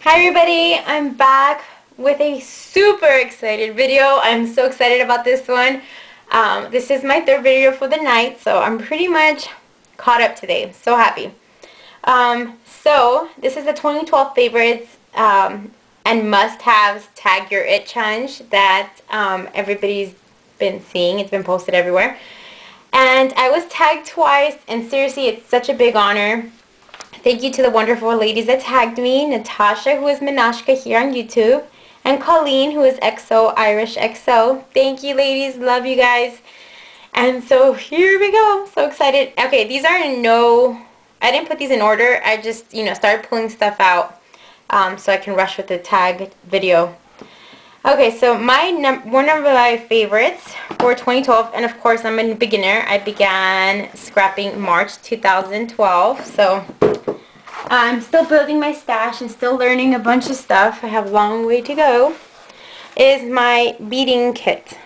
Hi everybody, I'm back with a super excited video. I'm so excited about this one. This is my third video for the night, so I'm pretty much caught up today. So happy. So this is the 2012 favorites and must-haves tag your it challenge that everybody's been seeing. It's been posted everywhere. And I was tagged twice, and seriously, it's such a big honor. Thank you to the wonderful ladies that tagged me. Natasha, who is Mynashka here on YouTube, and Colleen, who is xoirishxo. Thank you, ladies. Love you guys. And so here we go. So excited. Okay, these are I didn't put these in order. I just, started pulling stuff out so I can rush with the tag video. Okay, so one of my favorites for 2012, and of course I'm a beginner. I began scrapping March 2012, so I'm still building my stash and still learning a bunch of stuff. I have a long way to go. Is my beading kit.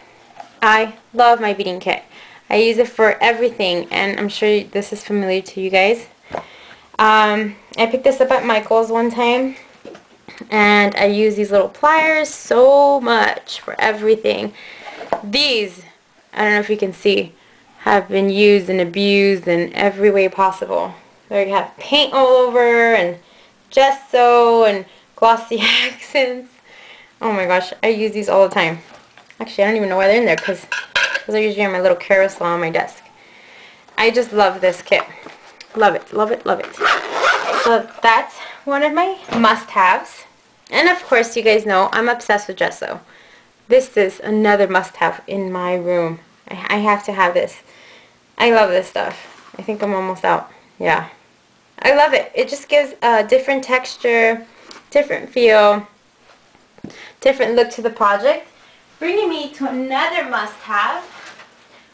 I love my beading kit. I use it for everything, and I'm sure this is familiar to you guys. I picked this up at Michael's one time, and I use these little pliers so much for everything. These, I don't know if you can see, have been used and abused in every way possible. There you have paint all over, and gesso, and glossy accents. Oh my gosh, I use these all the time. Actually, I don't even know why they're in there, because those are usually on my little carousel on my desk. I just love this kit. Love it, love it, love it. So that's one of my must-haves. And of course, you guys know I'm obsessed with gesso. This is another must-have in my room. I have to have this. I love this stuff. I think I'm almost out. Yeah. I love it. It just gives a different texture, different feel, different look to the project. Bringing me to another must-have,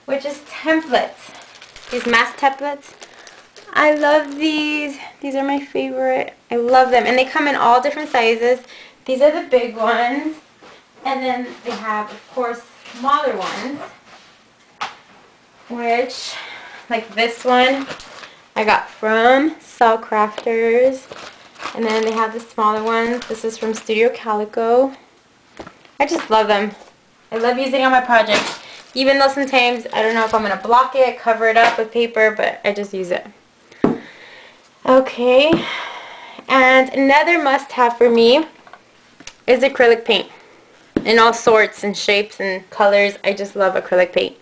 which is templates. These mask templates. I love these. These are my favorite. I love them. And they come in all different sizes. These are the big ones. And then they have, of course, smaller ones. Which, like this one, I got from Saw Crafters. And then they have the smaller ones. This is from Studio Calico. I just love them. I love using it on my projects. Even though sometimes I don't know if I'm going to block it, cover it up with paper, but I just use it. Okay, and another must-have for me is acrylic paint in all sorts and shapes and colors. I just love acrylic paint.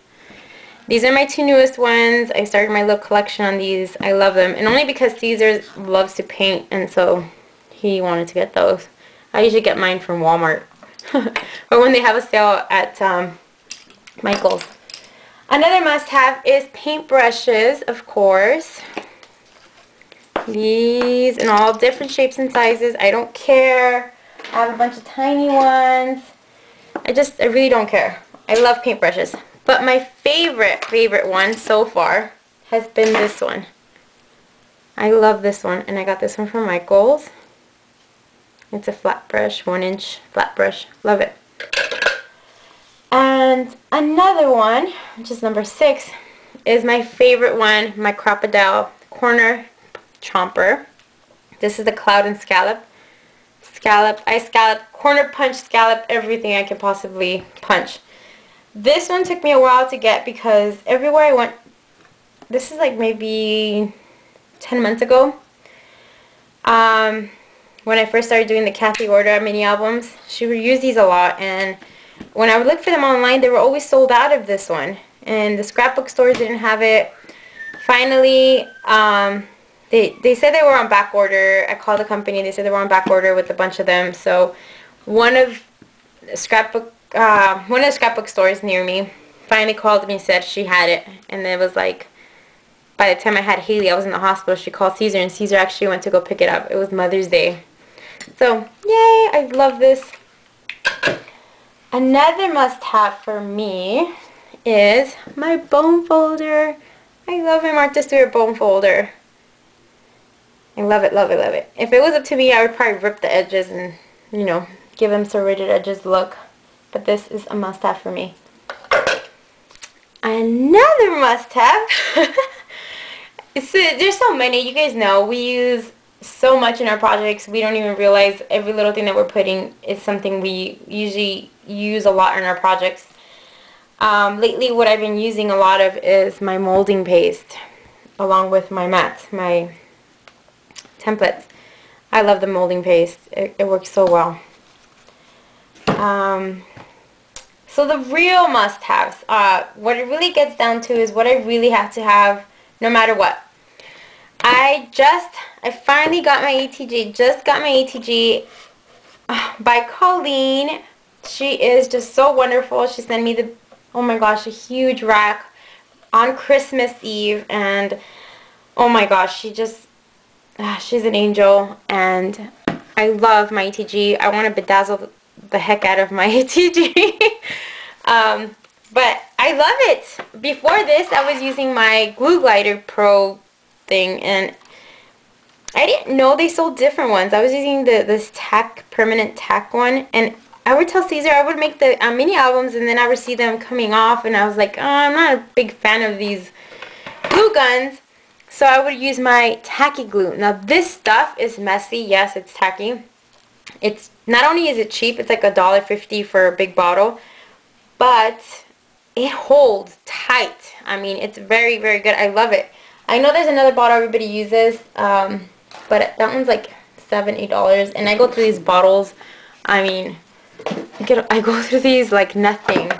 These are my two newest ones. I started my little collection on these. I love them, and only because Caesar loves to paint, and so he wanted to get those. I usually get mine from Walmart, or when they have a sale at Michael's. Another must-have is paintbrushes, of course. These in all different shapes and sizes. I don't care. I have a bunch of tiny ones. I really don't care. I love paintbrushes. But my favorite one so far has been this one. I love this one, and I got this one from Michael's. It's a flat brush, 1-inch flat brush. Love it. And another one, which is number 6, is my favorite one, my Crocodile Corner Chomper. This is the Cloud and Scallop. I scallop, corner punch, scallop, everything I can possibly punch. This one took me a while to get because everywhere I went, this is like maybe 10 months ago. When I first started doing the Kathy Order mini albums, she would use these a lot, and when I would look for them online, they were always sold out of this one. And the scrapbook stores didn't have it. Finally, They said they were on back order. I called the company. They said they were on back order with a bunch of them. So one of the scrapbook stores near me finally called me and said she had it. And it was like, by the time I had Haley, I was in the hospital. She called Caesar, and Caesar actually went to go pick it up. It was Mother's Day. So yay! I love this. Another must-have for me is my bone folder. I love my Martha Stewart bone folder. I love it, love it, love it. If it was up to me, I would probably rip the edges and, give them serrated edges look. But this is a must-have for me. Another must-have. There's so many. You guys know we use so much in our projects. We don't even realize every little thing that we're putting is something we usually use a lot in our projects. Lately what I've been using a lot of is my molding paste along with my mats, my templates. I love the molding paste. It works so well. So the real must-haves, what it really gets down to is what I really have to have no matter what. I finally got my ATG, just got my ATG by Colleen. She is just so wonderful. She sent me the, oh my gosh, a huge rack on Christmas Eve, and oh my gosh, she's an angel, and I love my ATG. I want to bedazzle the heck out of my ATG. But I love it. Before this, I was using my Glue Glider Pro thing, and I didn't know they sold different ones. I was using this permanent tack one, and I would tell Caesar I would make the mini albums, and then I would see them coming off, and I was like, oh, I'm not a big fan of these glue guns, so I would use my tacky glue. Now this stuff is messy. Yes, it's tacky. It's not only is it cheap, it's like $1.50 for a big bottle, but it holds tight. I mean, it's very, very good. I love it. I know there's another bottle everybody uses, but that one's like $7, $8, and I go through these bottles. I mean, I go through these like nothing,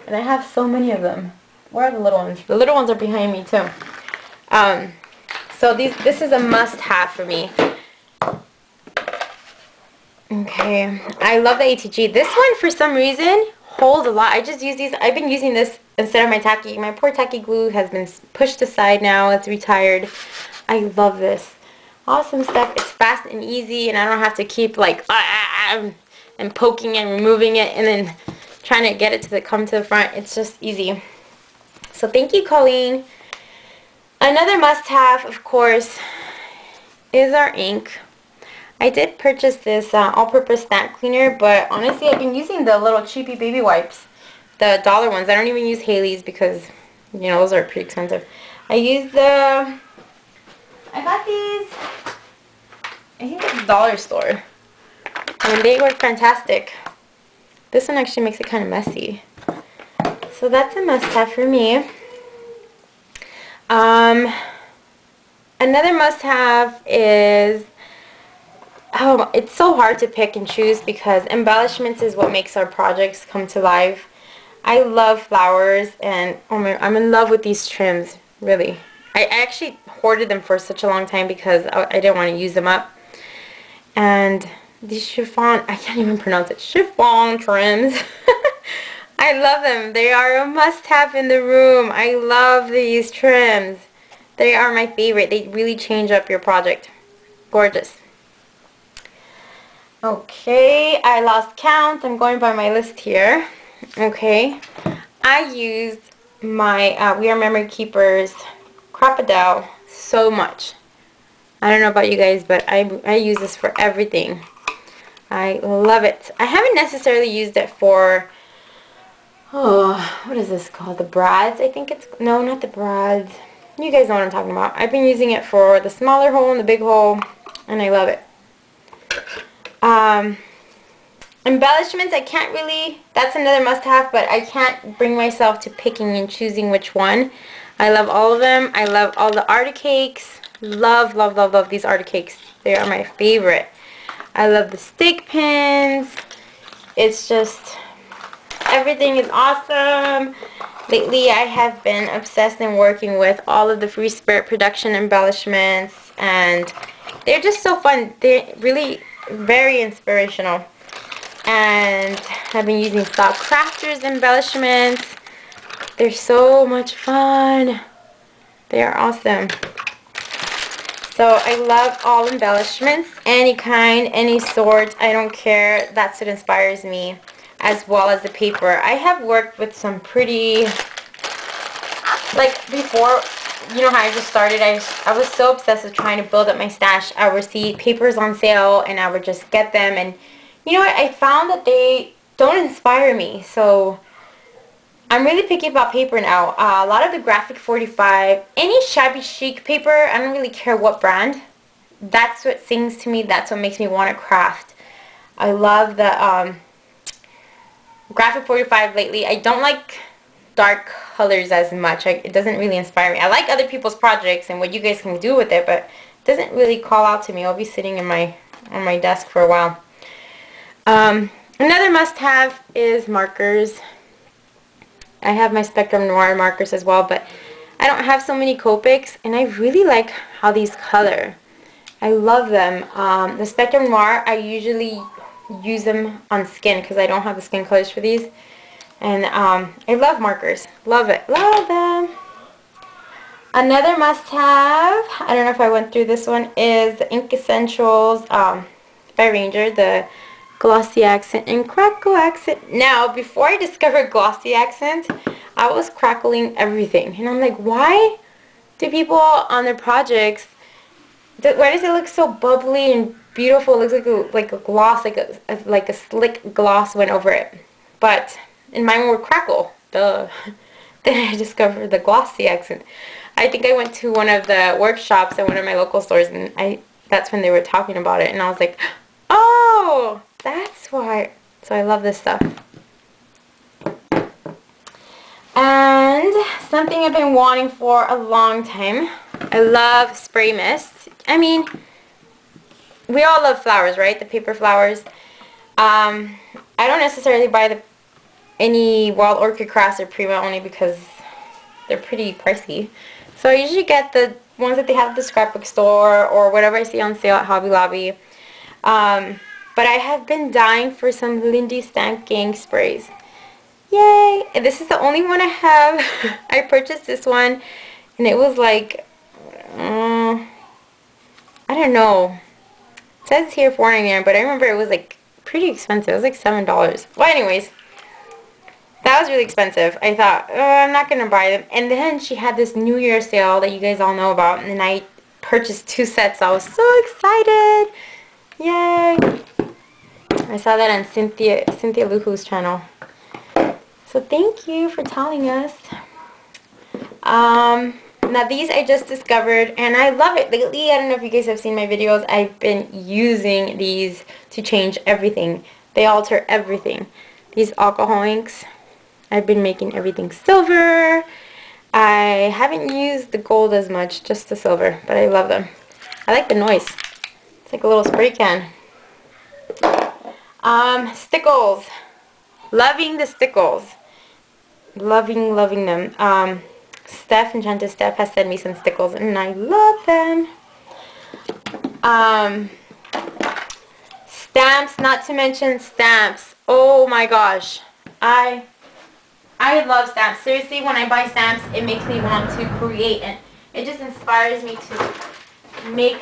and I have so many of them. Where are the little ones? The little ones are behind me too. So this is a must-have for me. Okay, I love the ATG. This one, for some reason, holds a lot. I just use these. I've been using this instead of my tacky. My poor tacky glue has been pushed aside now. It's retired. I love this. Awesome stuff. It's fast and easy, and I don't have to keep like and poking and removing it and then trying to get it to come to the front. It's just easy. So thank you, Colleen. Another must-have, of course, is our ink. I did purchase this all-purpose stamp cleaner, but honestly, I've been using the little cheapy baby wipes, the dollar ones. I don't even use Haley's because, you know, those are pretty expensive. I got these, I think it's a dollar store, and they work fantastic. This one actually makes it kind of messy. So that's a must-have for me. Another must-have is, oh, it's so hard to pick and choose because embellishments is what makes our projects come to life. I love flowers, and oh my, I'm in love with these trims, really. I actually hoarded them for such a long time because I didn't want to use them up. And these chiffon, I can't even pronounce it, chiffon trims. I love them. They are a must-have in the room. I love these trims. They are my favorite. They really change up your project. Gorgeous. Okay, I lost count. I'm going by my list here. Okay, I used my We Are Memory Keepers Crocodile so much. I don't know about you guys, but I use this for everything. I love it. I haven't necessarily used it for, oh, what is this called? The brads, I think it's, no, not the brads. You guys know what I'm talking about. I've been using it for the smaller hole and the big hole, and I love it. Embellishments, I can't really, that's another must-have, but I can't bring myself to picking and choosing which one. I love all of them. I love all the Arctic cakes. Love, love, love, love these Arctic cakes. They are my favorite. I love the stick pins. It's just, everything is awesome. Lately, I have been obsessed and working with all of the Free Spirit production embellishments, and they're just so fun. They're really very inspirational. And I've been using Stock Crafters embellishments. They're so much fun. They are awesome. So I love all embellishments, any kind, any sort, I don't care. That's what inspires me, as well as the paper. I have worked with some pretty, like before, you know how I just started, I was so obsessed with trying to build up my stash. I would see papers on sale and I would just get them, and you know what, I found that they don't inspire me. So I'm really picky about paper now. A lot of the Graphic 45, any shabby chic paper, I don't really care what brand. that's what sings to me. That's what makes me want to craft. I love the Graphic 45 lately. I don't like dark colors as much. It doesn't really inspire me. I like other people's projects and what you guys can do with it, but it doesn't really call out to me. I'll be sitting in on my desk for a while. Another must-have is markers. I have my Spectrum Noir markers as well, but I don't have so many Copics, and I really like how these color. I love them. The Spectrum Noir, I usually use them on skin because I don't have the skin colors for these. And I love markers. Love it. Love them. Another must-have, I don't know if I went through this one, is the Ink Essentials by Ranger, the Glossy Accent and Crackle Accent. Now, before I discovered Glossy Accent, I was crackling everything. And I'm like, why do people on their projects, why does it look so bubbly and beautiful? It looks like a gloss, like a slick gloss went over it. But in mine would crackle. Duh. Then I discovered the Glossy Accent. I think I went to one of the workshops at one of my local stores, and that's when they were talking about it, and I was like, oh, that's why. So I love this stuff. And something I've been wanting for a long time, I love spray mist. I mean, we all love flowers, right? The paper flowers. I don't necessarily buy any Wild Orchid Crafts or Prima only because they're pretty pricey. So I usually get the ones that they have at the scrapbook store or whatever I see on sale at Hobby Lobby. But I have been dying for some Lindy Stamp Gang sprays. Yay! And this is the only one I have. I purchased this one and it was like, I don't know. It says here $4.99, but I remember it was like pretty expensive. It was like $7. Well, anyways, that was really expensive. I thought, oh, I'm not going to buy them. And then she had this New Year sale that you guys all know about. And I purchased 2 sets. So I was so excited. Yay. I saw that on Cynthia Luhu's channel. So thank you for telling us. Now these I just discovered. And I love it. Lately, I don't know if you guys have seen my videos. I've been using these to change everything. They alter everything. These alcohol inks. I've been making everything silver. I haven't used the gold as much, just the silver, but I love them. I like the noise. It's like a little spray can. Stickles. Loving the stickles. Loving them. Enchanted Steph has sent me some stickles and I love them. Stamps, not to mention stamps. Oh my gosh. I love stamps. Seriously, when I buy stamps, it makes me want to create, and it just inspires me to make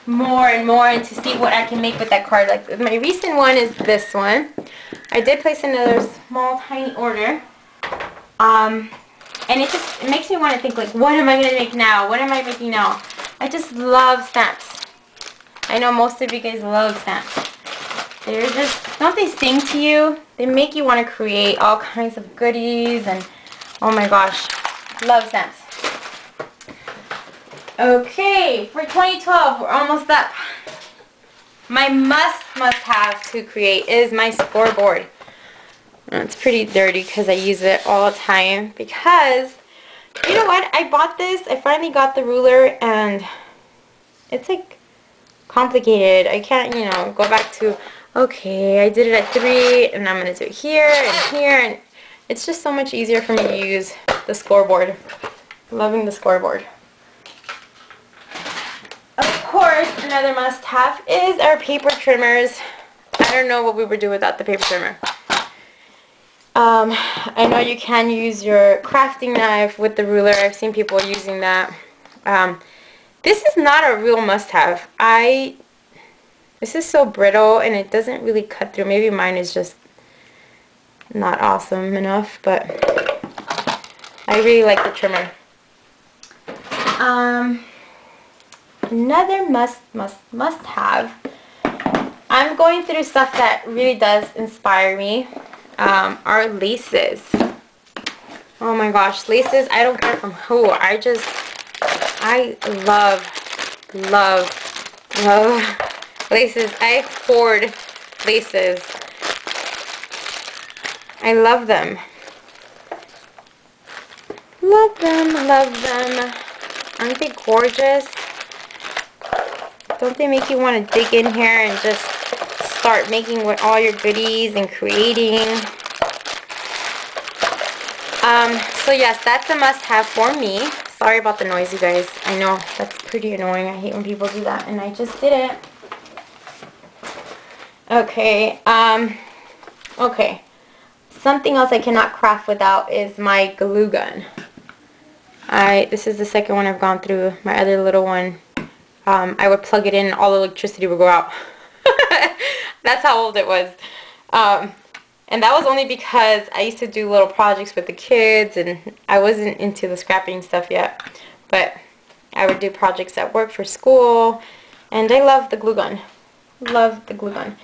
more and more and to see what I can make with that card. Like my recent one is this one. I did place another small tiny order. And it makes me want to think like, what am I going to make now? What am I making now? I just love stamps. I know most of you guys love stamps. They're just, don't they sing to you? They make you want to create all kinds of goodies and, oh my gosh, love stamps. Okay, for 2012, we're almost up. My must have to create is my scoreboard. It's pretty dirty because I use it all the time because, you know what, I bought this, I finally got the ruler and it's like complicated. I can't, you know, go back to, okay, I did it at 3 and I'm going to do it here and here, and it's just so much easier for me to use the scoreboard. Loving the scoreboard. Of course, another must-have is our paper trimmers. I don't know what we would do without the paper trimmer. I know you can use your crafting knife with the ruler. I've seen people using that. This is not a real must-have. This is so brittle and it doesn't really cut through. Maybe mine is just not awesome enough, but I really like the trimmer. Another must have. I'm going through stuff that really does inspire me. Are laces. Oh my gosh, laces. I don't care from who. I love Oh, laces. I hoard laces. I love them. Love them, love them. Aren't they gorgeous? Don't they make you want to dig in here and just start making with all your goodies and creating? So yes, that's a must-have for me. Sorry about the noise, you guys. I know that's pretty annoying. I hate when people do that, and I just did it. Okay, okay. Something else I cannot craft without is my glue gun. This is the second one I've gone through. My other little one, I would plug it in and all the electricity would go out. That's how old it was. And that was only because I used to do little projects with the kids and I wasn't into the scrapping stuff yet. But I would do projects at work for school, and I love the glue gun. Love the glue gun.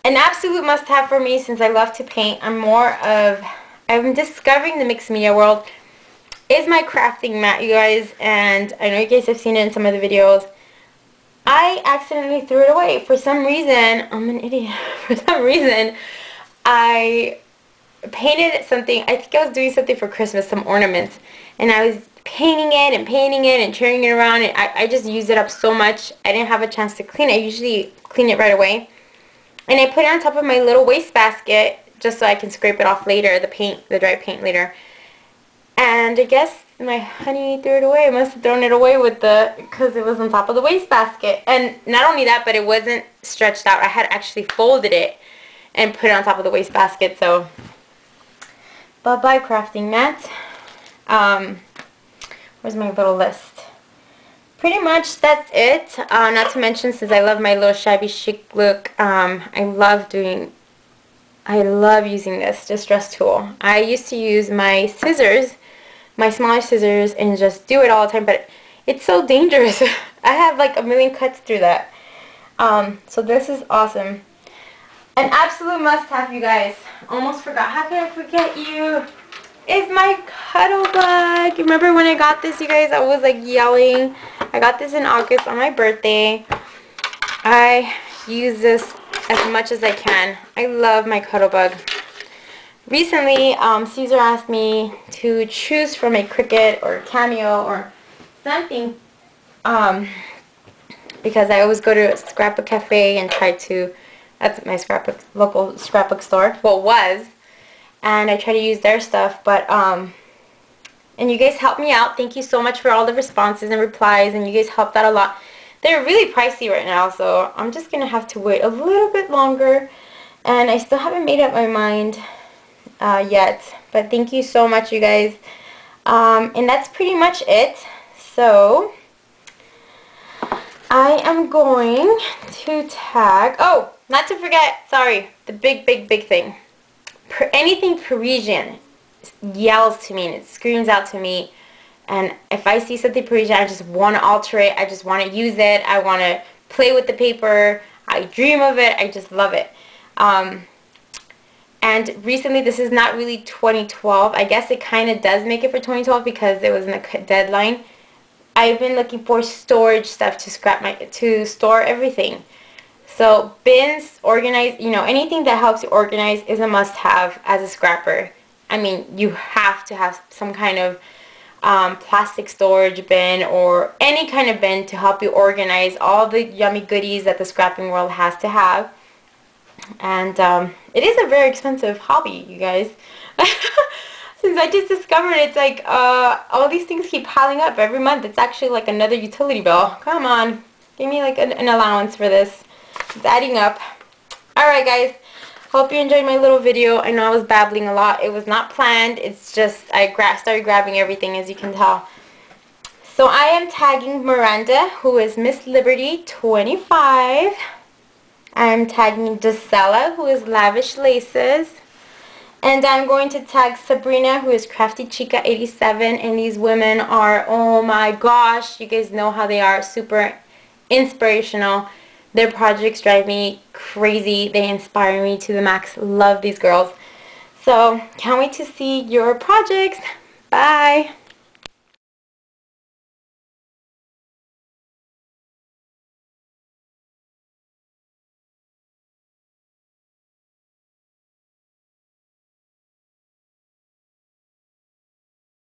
An absolute must-have for me since I love to paint. I'm discovering the mixed media world is my crafting mat, you guys, and I know you guys have seen it in some of the videos. I accidentally threw it away. For some reason, I'm an idiot. For some reason, I painted something. I think I was doing something for Christmas, some ornaments, and I was painting it and turning it around, and I just used it up so much. I didn't have a chance to clean it. I usually clean it right away. And I put it on top of my little wastebasket just so I can scrape it off later, the dry paint later. And I guess my honey threw it away. I must have thrown it away because it was on top of the wastebasket. And not only that, but it wasn't stretched out. I had actually folded it and put it on top of the wastebasket. So, bye-bye crafting mat. Where's my little list? Pretty much that's it. Not to mention, since I love my little shabby chic look, I love using this distress tool. I used to use my scissors, my smaller scissors, and just do it all the time, but it's so dangerous. I have like a million cuts through that. So this is awesome. An absolute must-have, you guys. Almost forgot. How can I forget you? Is my cuddle bug. Remember when I got this, you guys? I was like yelling. I got this in August on my birthday. I use this as much as I can. I love my cuddle bug. Recently, Caesar asked me to choose from a Cricut or Cameo or something, because I always go to a scrapbook cafe and try to, that's my local scrapbook store, well, it was, and I try to use their stuff, but, and you guys helped me out. Thank you so much for all the responses and replies, and you guys helped out a lot. They're really pricey right now, so I'm just going to have to wait a little bit longer, and I still haven't made up my mind yet, but thank you so much, you guys. And that's pretty much it. So I am going to tag, oh, not to forget, sorry, the big thing. Anything Parisian yells to me and it screams out to me, and if I see something Parisian, I just want to alter it. I just want to use it. I want to play with the paper. I dream of it. I just love it. And recently, this is not really 2012. I guess it kind of does make it for 2012 because it was in a deadline. I've been looking for storage stuff to store everything. So bins, organize, you know, anything that helps you organize is a must-have as a scrapper. I mean, you have to have some kind of plastic storage bin or any kind of bin to help you organize all the yummy goodies that the scrapping world has to have. And it is a very expensive hobby, you guys. Since I just discovered it, it's like all these things keep piling up every month. It's actually like another utility bill. Come on, give me like an allowance for this. It's adding up. Alright guys, hope you enjoyed my little video. I know I was babbling a lot. It was not planned. It's just I started grabbing everything, as you can tell. So I am tagging Miranda, who is Miss Liberty 25. I'm tagging Jaizella, who is Lavish Laces. And I'm going to tag Sabrina, who is Crafty Chica 87. And these women are, oh my gosh, you guys know how they are, super inspirational. Their projects drive me crazy. They inspire me to the max. Love these girls. So, can't wait to see your projects. Bye.